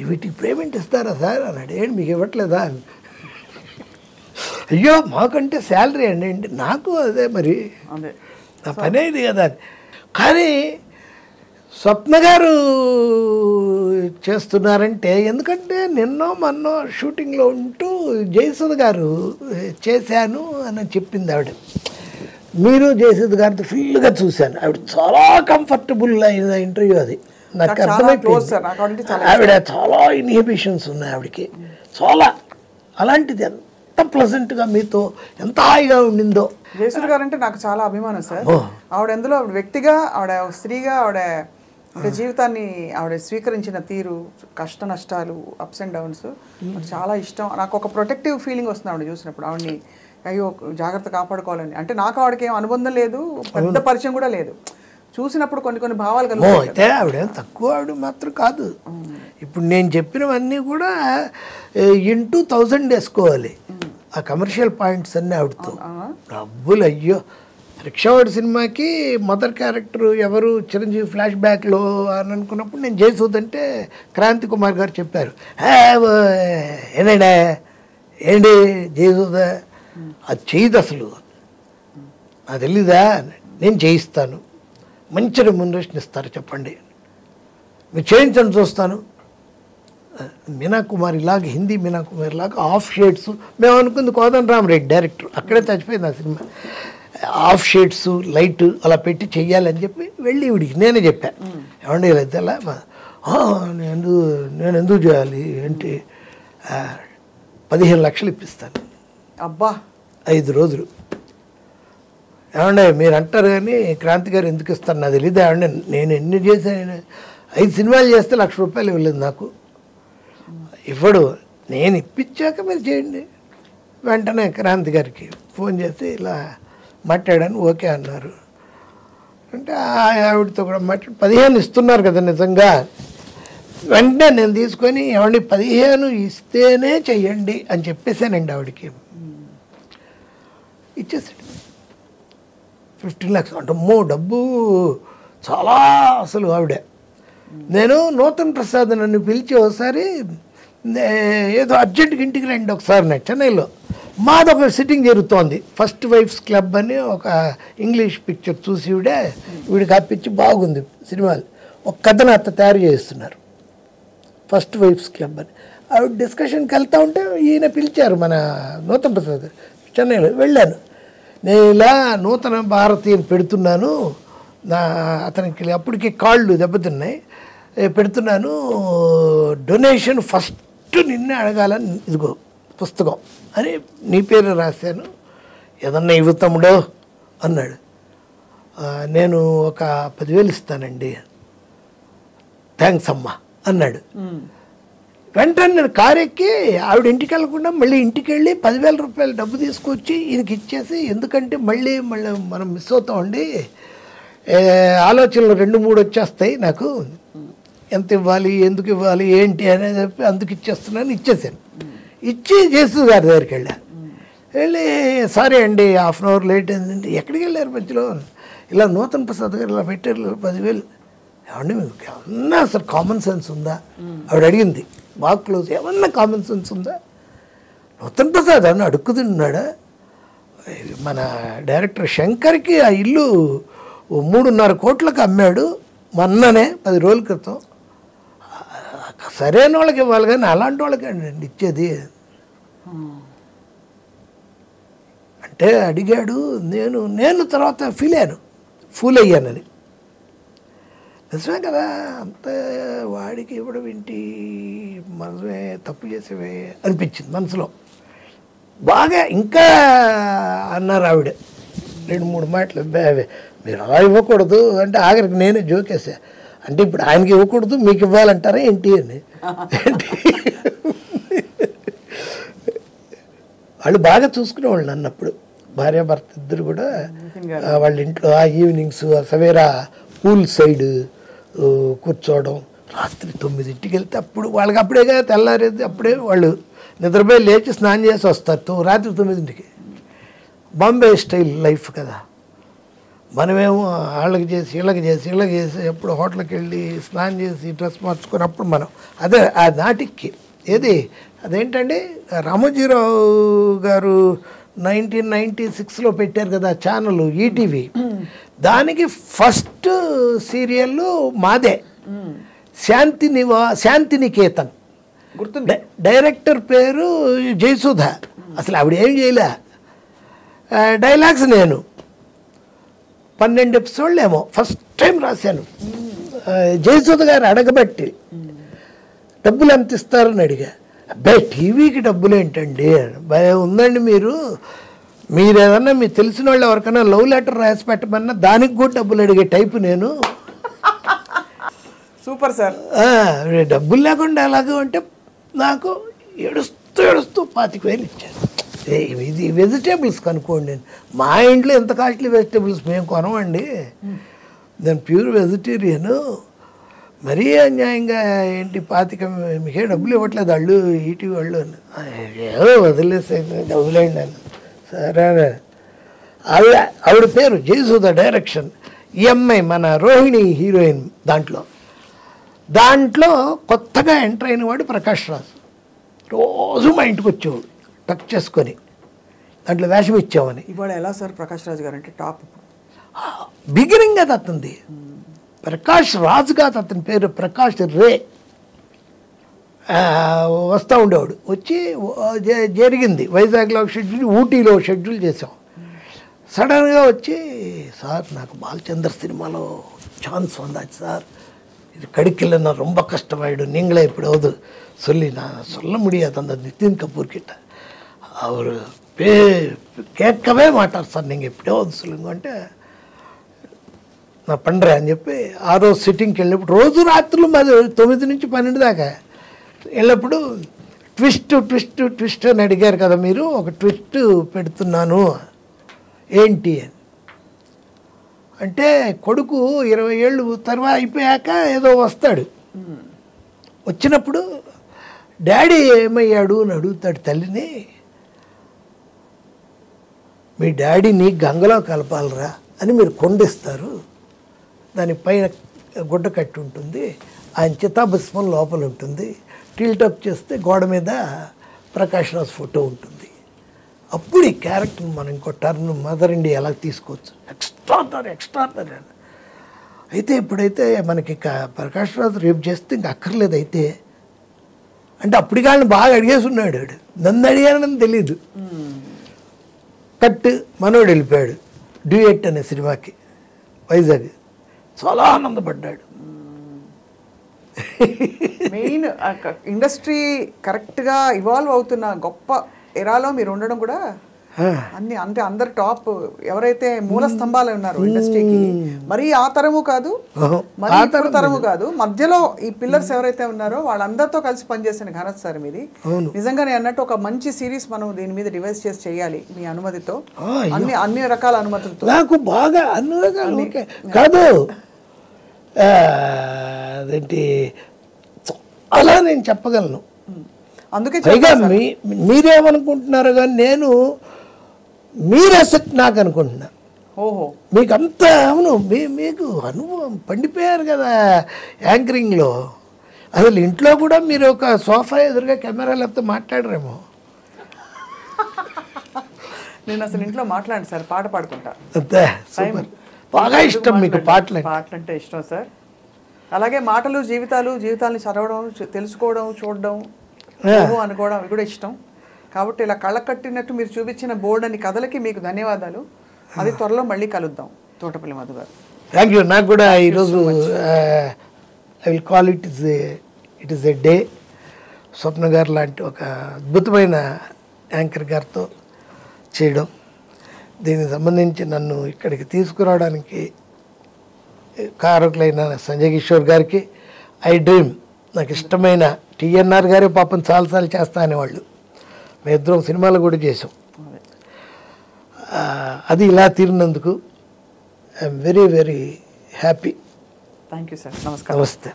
వీటికి పేమెంట్ ఇస్తారా సార్ అన్నాడు. ఏంటి మీకు ఇవ్వట్లేదా అని. అయ్యో మాకంటే శాలరీ అండి ఏంటి, నాకు అదే మరి నా పని ఇది కదా. కానీ స్వప్న గారు చేస్తున్నారంటే, ఎందుకంటే నిన్నో మొన్నో షూటింగ్లో ఉంటూ జయసుధ గారు చేశాను అని చెప్పింది ఆవిడ. మీరు జయసుధ గారితో ఫుల్గా చూశాను. ఆవిడ చాలా కంఫర్టబుల్ అయిన ఇంటర్వ్యూ అది. నాకు అర్థమైపోయింది ఆవిడ చాలా ఇన్హిబిషన్స్ ఉన్నాయి ఆవిడకి చాలా. అలాంటిది ఎంత ప్లెజెంట్గా మీతో ఎంత హాయిగా ఉండిందో. జయసుధ గారు అంటే నాకు చాలా అభిమానం సార్. ఆవిడ ఎందులో ఆవిడ వ్యక్తిగా, ఆవిడ స్త్రీగా, ఆవిడ జీవితాన్ని ఆవిడ స్వీకరించిన తీరు, కష్ట నష్టాలు, అప్స్ అండ్ డౌన్స్ నాకు చాలా ఇష్టం. నాకు ఒక ప్రొటెక్టివ్ ఫీలింగ్ వస్తుంది ఆవిడ చూసినప్పుడు. ఆవిడని అయ్యో జాగ్రత్త కాపాడుకోవాలని. అంటే నాకు ఆవిడకి ఏం అనుబంధం లేదు, పెద్ద పరిచయం కూడా లేదు. చూసినప్పుడు కొన్ని భావాలు కలుగుతాయి. అయితే ఆవిడ తక్కువ ఆవిడ మాత్రం కాదు. ఇప్పుడు నేను చెప్పినవన్నీ కూడా ఇంటూ 1000 వేసుకోవాలి. ఆ కమర్షియల్ పాయింట్స్ అన్నీ ఆవిడతో. డబ్బులు అయ్యో. రిక్షావాడి సినిమాకి మదర్ క్యారెక్టర్ ఎవరు, చిరంజీవి ఫ్లాష్ బ్యాక్లో అని అనుకున్నప్పుడు నేను జయసూద్ అంటే క్రాంతి కుమార్ గారు చెప్పారు, ఏనాడా ఏంటి జయసూద అది చేయదు అసలు, నాకు తెలీదా, నేను చేయిస్తాను, మంచి రెమ్యునరేషన్ ఇస్తారు చెప్పండి, మీరు చేయించండి చూస్తాను. మీనా కుమారి లాగా, హిందీ మీనా కుమారి లాగా ఆఫ్ షేడ్స్, మేము అనుకుంది కోదండ రామరెడ్డి డైరెక్టర్, అక్కడే చచ్చిపోయింది ఆ సినిమా. ఆఫ్ షేడ్స్ లైట్ అలా పెట్టి చెయ్యాలని చెప్పి వెళ్ళి వీడికి నేనే చెప్పాను, ఏమండి ఇలా అయితే నేను ఎందుకు చేయాలి ఏంటి, 15 లక్షలు ఇప్పిస్తాను అబ్బా 5 రోజులు. ఏమండే మీరు అంటారు కానీ క్రాంతి గారు ఎందుకు ఇస్తాను నాకు తెలియదు. ఏమంటే నేను ఎన్ని చేశాను, 5 సినిమాలు చేస్తే ₹1,00,000 ఇవ్వలేదు నాకు, ఇవ్వడు. నేను ఇప్పించాక మీరు చేయండి. వెంటనే క్రాంతి గారికి ఫోన్ చేసి ఇలా మాట్లాడాను, ఓకే అన్నారు. అంటే ఆవిడతో కూడా మాట్లాడి 15 ఇస్తున్నారు కదా నిజంగా. వెంటనే నేను తీసుకొని ఏమండి 15 ఇస్తేనే చెయ్యండి అని చెప్పేశానండి ఆవిడకి. ఇచ్చేసాడు 15 lakhs. అంటే డబ్బు చాలా అసలు ఆవిడ. నేను నూతన్ ప్రసాద్ నన్ను పిలిచి ఒకసారి ఏదో అర్జెంట్గా ఇంటికి రండి ఒకసారి నాకు చెన్నైలో, మాదొక సిట్టింగ్ జరుగుతోంది, ఫస్ట్ వైఫ్స్ క్లబ్ అని ఒక ఇంగ్లీష్ పిక్చర్ చూసి వీడికి అప్పించి బాగుంది సినిమాలు, ఒక కథను అత్త తయారు చేస్తున్నారు ఫస్ట్ వైఫ్స్ క్లబ్ అని. ఆవిడ డిస్కషన్కి వెళ్తూ ఉంటే ఈయన పిలిచారు మన నూతన్ ప్రసాద్, చెన్నైలో వెళ్ళాను. నేను ఇలా నూతన భారతీయం పెడుతున్నాను, అతనికి అప్పటికి కాళ్ళు దెబ్బతిన్నాయి, పెడుతున్నాను, డొనేషన్ ఫస్ట్ నిన్నే అడగాలని, ఇదిగో పుస్తకం అని నీ పేరు రాశాను, ఏదన్నా ఇవ్వుతాముడో అన్నాడు. నేను ఒక 10,000 ఇస్తానండి, థ్యాంక్స్ అమ్మా అన్నాడు. వెంటనే నేను కారు ఎక్కి ఆవిడ ఇంటికి వెళ్ళకుండా మళ్ళీ ఇంటికి వెళ్ళి ₹10,000 డబ్బు తీసుకొచ్చి ఈయనకి ఇచ్చేసి, ఎందుకంటే మళ్ళీ మనం మిస్ అవుతామండి, ఆలోచనలు 2-3 వచ్చేస్తాయి నాకు, ఎంత ఇవ్వాలి ఎందుకు ఇవ్వాలి ఏంటి అని చెప్పి అందుకు ఇచ్చేస్తున్నాను, ఇచ్చేసాను. ఇచ్చి జేసు గారి దగ్గరికి వెళ్ళి సారీ అండి హాఫ్ అన్ అవర్ లేట్ అయిందండి. ఎక్కడికి వెళ్ళారు మధ్యలో, ఇలా నూతన్ ప్రసాద్ గారు ఇలా పెట్టారు 10,000, ఏమండి మీకు ఏమన్నా అసలు కామన్ సెన్స్ ఉందా ఆవిడ అడిగింది, బాగా క్లోజ్, ఏమన్నా కామన్ సెన్స్ ఉందా, నూతన్ ప్రసాద్ అని అడుక్కుతున్నాడా, మన డైరెక్టర్ శంకర్కి ఆ ఇల్లు 3.5 కోట్లకు అమ్మాడు మొన్ననే 10 రోజుల క్రితం, సరైన వాళ్ళకి ఇవ్వాలి కానీ అలాంటి వాళ్ళకి అండి ఇచ్చేది అంటే అడిగాడు. నేను తర్వాత ఫూల్ అయ్యానని, నిజమే కదా, అంత వాడికి ఇవ్వడం ఏంటి, మనమే తప్పు చేసేవే అనిపించింది మనసులో బాగా. ఇంకా అన్నారు ఆవిడ 2-3 మాటలు, మీరు అలా ఇవ్వకూడదు అంటే ఆఖరికి నేనే జోకేసా, అంటే ఇప్పుడు ఆయనకి ఇవ్వకూడదు మీకు ఇవ్వాలంటారా ఏంటి అని. వాళ్ళు బాగా చూసుకునేవాళ్ళు అన్నప్పుడు, భార్యాభర్త ఇద్దరు కూడా వాళ్ళ ఇంట్లో ఆ ఈవినింగ్స్ సవేరా పూల్ సైడ్ కూర్చోవడం, రాత్రి 9ంటికి వెళ్తే అప్పుడు వాళ్ళకి అప్పుడేగా తెల్లారేది, అప్పుడే వాళ్ళు నిద్రపోయి లేచి స్నానం చేసి వస్తారు రాత్రి 9ంటికి. బాంబే స్టైల్ లైఫ్ కదా, మనమేమో వాళ్ళకి చేసి వీళ్ళకి చేసి ఎప్పుడు హోటల్కి వెళ్ళి స్నానం చేసి డ్రెస్ మార్చుకున్నప్పుడు మనం అదే ఆ నాటికి ఏది అదేంటండి రామోజీరావు గారు 1996లో పెట్టారు కదా ఛానల్ ఈటీవీ, దానికి ఫస్ట్ సీరియల్ మాదే, శాంతినికేతన్. గుర్తుంది. డైరెక్టర్ పేరు జయసుధ. అసలు ఆవిడ ఏం చేయలే, డైలాగ్స్ నేను 12 ఎపిసోడ్లు ఏమో ఫస్ట్ టైం రాశాను. జయసుధ గారు అడగబట్టి డబ్బులు ఎంత ఇస్తారని అడిగా. అబ్బాయి టీవీకి డబ్బులు ఏంటండి, భయం ఉందండి, మీరు ఏదన్నా మీకు తెలిసిన వాళ్ళు ఎవరికైనా లవ్ లెటర్ రాసి పెట్టమన్నా దానికి కూడా డబ్బులు అడిగే టైపు నేను. Super sir. డబ్బులు లేకుండా ఎలాగో అంటే నాకు ఏడుస్తూ 25,000 ఇచ్చాను. ఇది వెజిటేబుల్స్ కనుక్కోండి, నేను మా ఇంట్లో ఎంత కాస్ట్లీ వెజిటేబుల్స్ మేము కొనమండి, నేను ప్యూర్ వెజిటేరియను. మరీ అన్యాయంగా ఏంటి 25,000 మీకే డబ్బులు ఇవ్వట్లేదు వాళ్ళు ఈటీవీ వాళ్ళు అని. ఏదో వదిలేండి అని. సరే ఆవిడ పేరు జయసుధ, డైరెక్షన్. ఈ అమ్మాయి మన రోహిణి హీరోయిన్. దాంట్లో కొత్తగా ఎంటర్ అయిన వాడు ప్రకాష్ రాజు. రోజు మా ఇంటికి వచ్చేవాడు టచ్ చేసుకొని, దాంట్లో వేషం ఇచ్చామని. ఇవాళ ఎలా సార్ ప్రకాష్ రాజు గారు అంటే టాప్? బిగినింగ్ అది అతనిది. ప్రకాష్ రాజు కాదు అతని పేరు, ప్రకాష్ రే. వస్తూ ఉండేవాడు. వచ్చి జరిగింది వైజాగ్లో షెడ్యూల్, ఊటీలో షెడ్యూల్ చేసాం. సడన్గా వచ్చి, సార్ నాకు బాలచంద్ర సినిమాలో ఛాన్స్ வந்தாச்சு சார், இது கிடைக்கலன்னா ரொம்ப கஷ்டமாயிடும், நீங்களே எப்படியாவது சொல்லி நான் சொல்ல முடியாது அந்த நிதின் கபூர் கிட்ட, அவர் கேட்கவே மாட்டார் సార్, நீங்கள் எப்படியாவது சொல்லுங்க అంటే నా పండ్రా అని చెప్పి ఆ రోజు సిట్టింగ్కి వెళ్ళినప్పుడు రోజు రాత్రులు మాది 9 నుంచి 12 దాకా వెళ్ళినప్పుడు ట్విస్ట్ అని అడిగారు కదా మీరు, ఒక ట్విస్ట్ పెడుతున్నాను ఏంటి అని అంటే, కొడుకు 20 ఏళ్ళు తర్వాత అయిపోయాక ఏదో వస్తాడు, వచ్చినప్పుడు డాడీ ఏమయ్యాడు అని అడుగుతాడు తల్లిని. మీ డాడీని గంగలో కలపాలరా అని మీరు కొండిస్తారు, దానిపైన గుడ్డ కట్టి ఉంటుంది, ఆయన చితాభస్మం లోపల ఉంటుంది, టిల్టప్ చేస్తే గోడ మీద ప్రకాష్ రాజ్ ఫోటో ఉంటుంది. అప్పుడు ఈ క్యారెక్టర్ని మనం ఇంకో టర్న్ మదర్ ఇండియా ఎలా తీసుకోవచ్చు, ఎక్స్ట్రాడనరీ అని. అయితే ఇప్పుడైతే మనకి ప్రకాష్ రాజ్ రేపు చేస్తే ఇంక అక్కర్లేదు అయితే అంటే, అప్పుడు కానీ బాగా అడిగేసి ఉన్నాడు, నన్ను అడిగానని తెలీదు. కట్ మనోడు వెళ్ళిపోయాడు డ్యూయెట్ అనే సినిమాకి వైజాగ్, చాలా ఆనందపడ్డాడు. మెయిన్ ఇండస్ట్రీ కరెక్ట్గా ఇవాల్వ్ అవుతున్న గొప్ప ఎరాలో మీరు ఉండడం కూడా అన్ని అంటే అందరు టాప్ ఎవరైతే మూల స్తంభాలు ఉన్నారు ఇండస్ట్రీకి, మరీ ఆ తరము కాదు మరీ ఇప్పుడు తరము కాదు, మధ్యలో ఈ పిల్లర్స్ ఎవరైతే ఉన్నారో వాళ్ళందరితో కలిసి పనిచేసిన ఘనత సార్ మీది. నిజంగా నేను అన్నట్టు ఒక మంచి సిరీస్ మనం దీని మీద డివైస్ చేసి చేయాలి మీ అనుమతితో, అన్ని రకాల అనుమతులతో. నాకు బాగా అన్ని రకాలు కాదు, అదేంటి అలా నేను చెప్పగలను. అందుకే పైగా మీరేమనుకుంటున్నారు కానీ నేను మీరు అసెట్ నాకు అనుకుంటున్నా. ఓహో, మీకు అంత అవును, మీకు అనుభవం పండిపోయారు కదా యాంకరింగ్లో. అసలు ఇంట్లో కూడా మీరు ఒక సోఫా ఎదురుగా కెమెరా లేకపోతే మాట్లాడరేమో. నేను అసలు ఇంట్లో మాట్లాడండి సార్, పాట పాడుకుంటా. అంతే, సూపర్. బాగా ఇష్టం మీకు పాటలు అంటే ఇష్టం సార్. అలాగే మాటలు జీవితాలని చదవడం, తెలుసుకోవడం, చూడడం, అనుకోవడం అవి కూడా ఇష్టం. కాబట్టి ఇలా కళ్ళ కట్టినట్టు మీరు చూపించిన బోర్డు అని కథలకి మీకు ధన్యవాదాలు. అది త్వరలో మళ్ళీ కలుద్దాం. తోటపల్లి మధు గారు, థ్యాంక్ యూ. నాకు కూడా ఈరోజు I will call it is a day. Swapna garu లాంటి ఒక అద్భుతమైన యాంకర్ గారితో చేయడం, దీనికి సంబంధించి నన్ను ఇక్కడికి తీసుకురావడానికి కారకులైన సంజయ్ కిషోర్ గారికి, ఐ డ్రీమ్ నాకు ఇష్టమైన టీఎన్ఆర్ గారే పాపం చాలాసార్లు చేస్తా అనేవాళ్ళు, మేము ఇద్దరం సినిమాలు కూడా చేసాం. అది ఇలా తీరినందుకు I'm very very happy. Thank you sir. నమస్కారం. నమస్తే.